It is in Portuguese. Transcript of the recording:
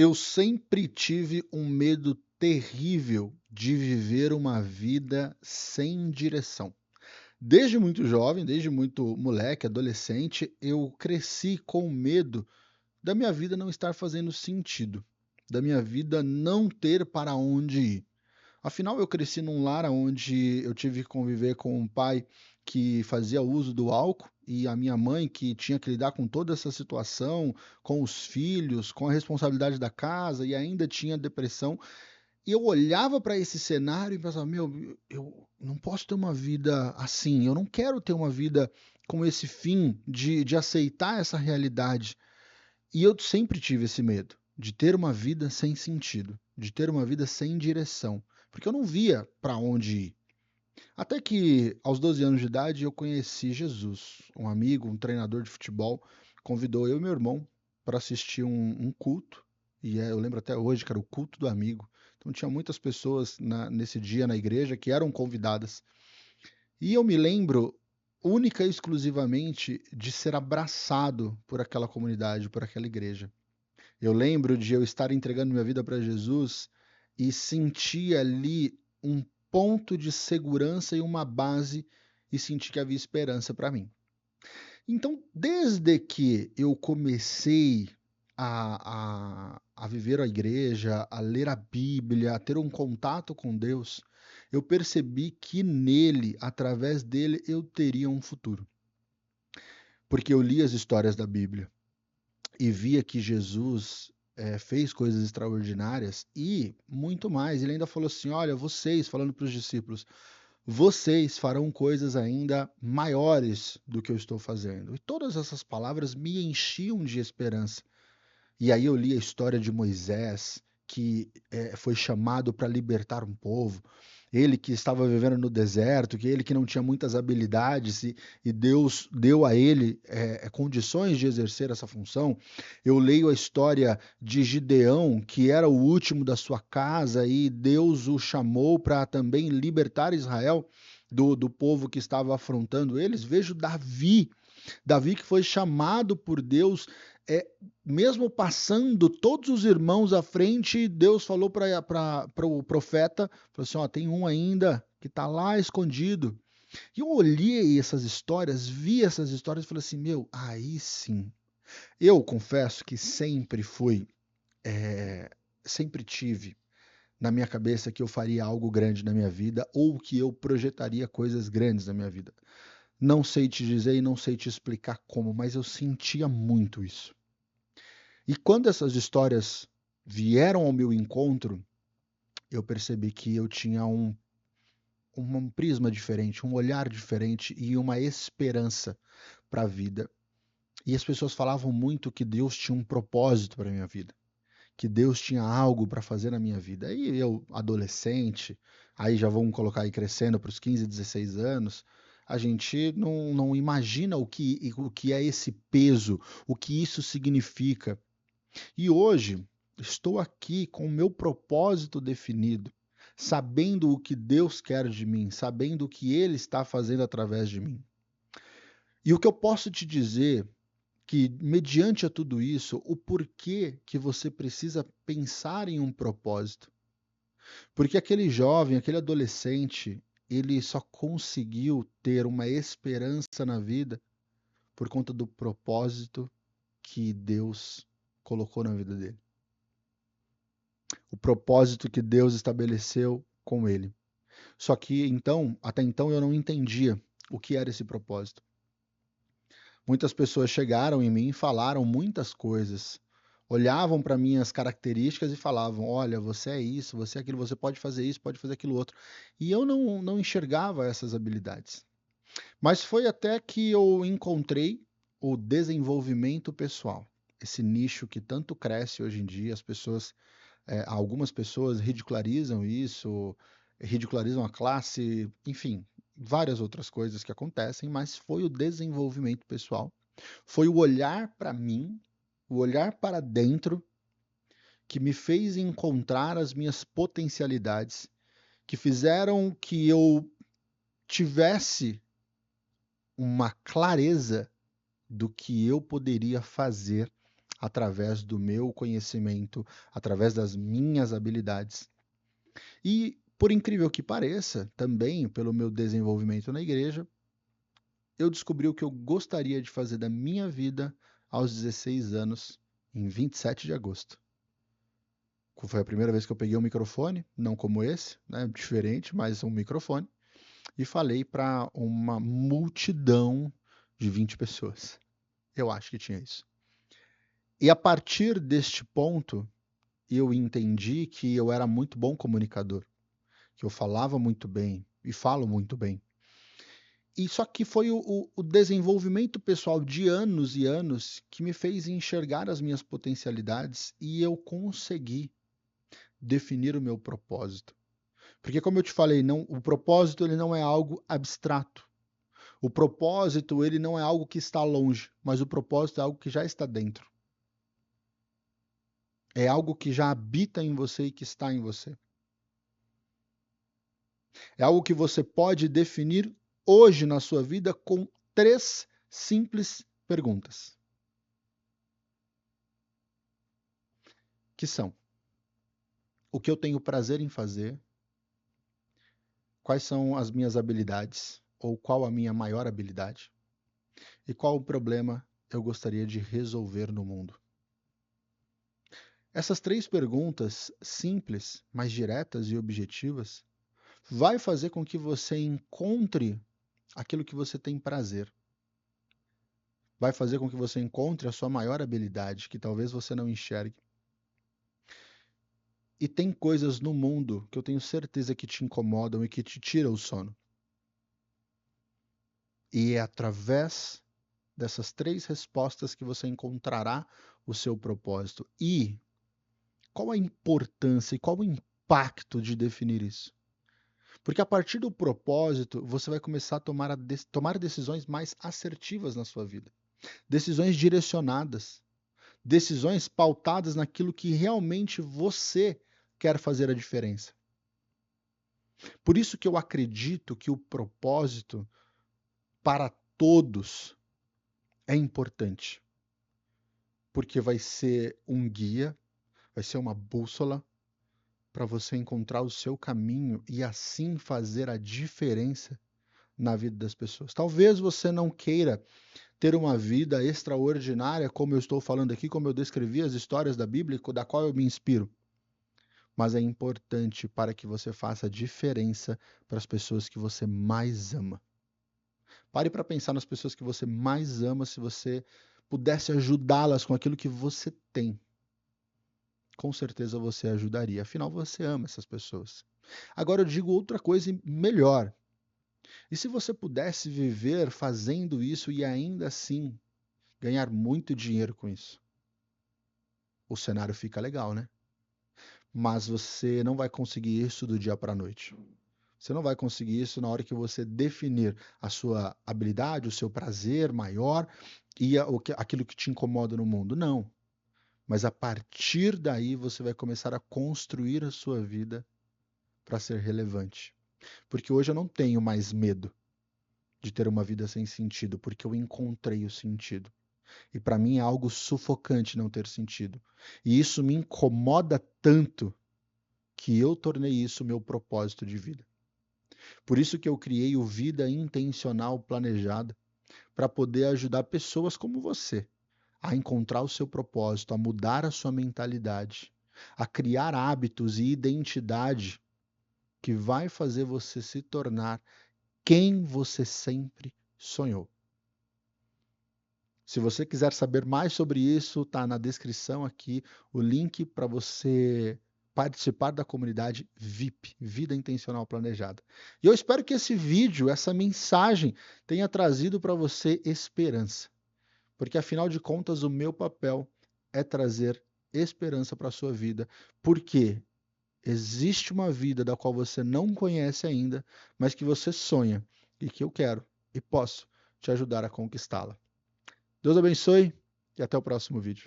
Eu sempre tive um medo terrível de viver uma vida sem direção. Desde muito jovem, desde muito moleque, adolescente, eu cresci com medo da minha vida não estar fazendo sentido, da minha vida não ter para onde ir. Afinal, eu cresci num lar onde eu tive que conviver com um pai que fazia uso do álcool e a minha mãe que tinha que lidar com toda essa situação, com os filhos, com a responsabilidade da casa e ainda tinha depressão. E eu olhava para esse cenário e pensava: meu, eu não posso ter uma vida assim, eu não quero ter uma vida com esse fim de aceitar essa realidade. E eu sempre tive esse medo de ter uma vida sem sentido, de ter uma vida sem direção, porque eu não via para onde ir. Até que, aos 12 anos de idade, eu conheci Jesus. Um amigo, um treinador de futebol, convidou eu e meu irmão para assistir um culto. Eu lembro até hoje que era o culto do amigo. Então tinha muitas pessoas nesse dia na igreja que eram convidadas. E eu me lembro única e exclusivamente de ser abraçado por aquela comunidade, por aquela igreja. Eu lembro de eu estar entregando minha vida para Jesus e sentir ali um ponto de segurança e uma base e sentir que havia esperança para mim. Então, desde que eu comecei a viver a igreja, a ler a Bíblia, a ter um contato com Deus, eu percebi que nele, através dele, eu teria um futuro. Porque eu li as histórias da Bíblia e via que Jesus fez coisas extraordinárias e muito mais. Ele ainda falou assim: olha, vocês, falando para os discípulos, vocês farão coisas ainda maiores do que eu estou fazendo. E todas essas palavras me enchiam de esperança. E aí eu li a história de Moisés, que foi chamado para libertar um povo. Ele que estava vivendo no deserto, que ele que não tinha muitas habilidades e Deus deu a ele condições de exercer essa função. Eu leio a história de Gideão, que era o último da sua casa e Deus o chamou para também libertar Israel do povo que estava afrontando eles. Vejo Davi que foi chamado por Deus, é, mesmo passando todos os irmãos à frente, Deus falou para o profeta, falou assim, ó, tem um ainda que está lá escondido. E eu olhei essas histórias, vi essas histórias e falei assim, meu, aí sim. Eu confesso que sempre tive na minha cabeça que eu faria algo grande na minha vida ou que eu projetaria coisas grandes na minha vida. Não sei te dizer e não sei te explicar como, mas eu sentia muito isso. E quando essas histórias vieram ao meu encontro, eu percebi que eu tinha um prisma diferente, um olhar diferente e uma esperança para a vida. E as pessoas falavam muito que Deus tinha um propósito para a minha vida, que Deus tinha algo para fazer na minha vida. Aí eu, adolescente, aí já vamos colocar aí crescendo para os 15, 16 anos, a gente não imagina o que é esse peso, o que isso significa. E hoje estou aqui com o meu propósito definido, sabendo o que Deus quer de mim, sabendo o que Ele está fazendo através de mim. E o que eu posso te dizer que, mediante a tudo isso, o porquê que você precisa pensar em um propósito. Porque aquele jovem, aquele adolescente, ele só conseguiu ter uma esperança na vida por conta do propósito que Deus colocou na vida dele. O propósito que Deus estabeleceu com ele. Só que então, até então eu não entendia o que era esse propósito. Muitas pessoas chegaram em mim e falaram muitas coisas. Olhavam para minhas características e falavam: olha, você é isso, você é aquilo, você pode fazer isso, pode fazer aquilo outro. E eu não enxergava essas habilidades. Mas foi até que eu encontrei o desenvolvimento pessoal. Esse nicho que tanto cresce hoje em dia, algumas pessoas ridicularizam isso, ridicularizam a classe, enfim, várias outras coisas que acontecem, mas foi o desenvolvimento pessoal, foi o olhar para mim, o olhar para dentro, que me fez encontrar as minhas potencialidades, que fizeram que eu tivesse uma clareza do que eu poderia fazer através do meu conhecimento, através das minhas habilidades. E, por incrível que pareça, também pelo meu desenvolvimento na igreja, eu descobri o que eu gostaria de fazer da minha vida aos 16 anos, em 27 de agosto. Foi a primeira vez que eu peguei um microfone, não como esse, né, diferente, mas um microfone, e falei para uma multidão de 20 pessoas. Eu acho que tinha isso. E a partir deste ponto, eu entendi que eu era muito bom comunicador, que eu falava muito bem e falo muito bem. E só que foi o desenvolvimento pessoal de anos e anos que me fez enxergar as minhas potencialidades e eu consegui definir o meu propósito. Porque como eu te falei, não, o propósito ele não é algo abstrato. O propósito ele não é algo que está longe, mas o propósito é algo que já está dentro. É algo que já habita em você e que está em você. É algo que você pode definir hoje na sua vida com 3 simples perguntas. Que são: o que eu tenho prazer em fazer? Quais são as minhas habilidades? Ou qual a minha maior habilidade? E qual o problema eu gostaria de resolver no mundo? Essas 3 perguntas simples, mas diretas e objetivas, vai fazer com que você encontre aquilo que você tem prazer. Vai fazer com que você encontre a sua maior habilidade, que talvez você não enxergue. E tem coisas no mundo que eu tenho certeza que te incomodam e que te tiram o sono. E é através dessas 3 respostas que você encontrará o seu propósito. E qual a importância e qual o impacto de definir isso? Porque a partir do propósito, você vai começar a tomar decisões mais assertivas na sua vida. Decisões direcionadas. Decisões pautadas naquilo que realmente você quer fazer a diferença. Por isso que eu acredito que o propósito para todos é importante. Porque vai ser um guia, vai ser uma bússola para você encontrar o seu caminho e assim fazer a diferença na vida das pessoas. Talvez você não queira ter uma vida extraordinária, como eu estou falando aqui, como eu descrevi as histórias da Bíblia, da qual eu me inspiro. Mas é importante para que você faça a diferença para as pessoas que você mais ama. Pare para pensar nas pessoas que você mais ama, se você pudesse ajudá-las com aquilo que você tem. Com certeza você ajudaria. Afinal, você ama essas pessoas. Agora eu digo outra coisa melhor. E se você pudesse viver fazendo isso e ainda assim ganhar muito dinheiro com isso? O cenário fica legal, né? Mas você não vai conseguir isso do dia para a noite. Você não vai conseguir isso na hora que você definir a sua habilidade, o seu prazer maior e aquilo que te incomoda no mundo. Não. Mas a partir daí você vai começar a construir a sua vida para ser relevante. Porque hoje eu não tenho mais medo de ter uma vida sem sentido, porque eu encontrei o sentido. E para mim é algo sufocante não ter sentido. E isso me incomoda tanto que eu tornei isso meu propósito de vida. Por isso que eu criei o Vida Intencional Planejada, para poder ajudar pessoas como você a encontrar o seu propósito, a mudar a sua mentalidade, a criar hábitos e identidade que vai fazer você se tornar quem você sempre sonhou. Se você quiser saber mais sobre isso, está na descrição aqui o link para você participar da comunidade VIP, Vida Intencional Planejada. E eu espero que esse vídeo, essa mensagem, tenha trazido para você esperança. Porque afinal de contas, o meu papel é trazer esperança para a sua vida. Porque existe uma vida da qual você não conhece ainda, mas que você sonha e que eu quero e posso te ajudar a conquistá-la. Deus abençoe e até o próximo vídeo.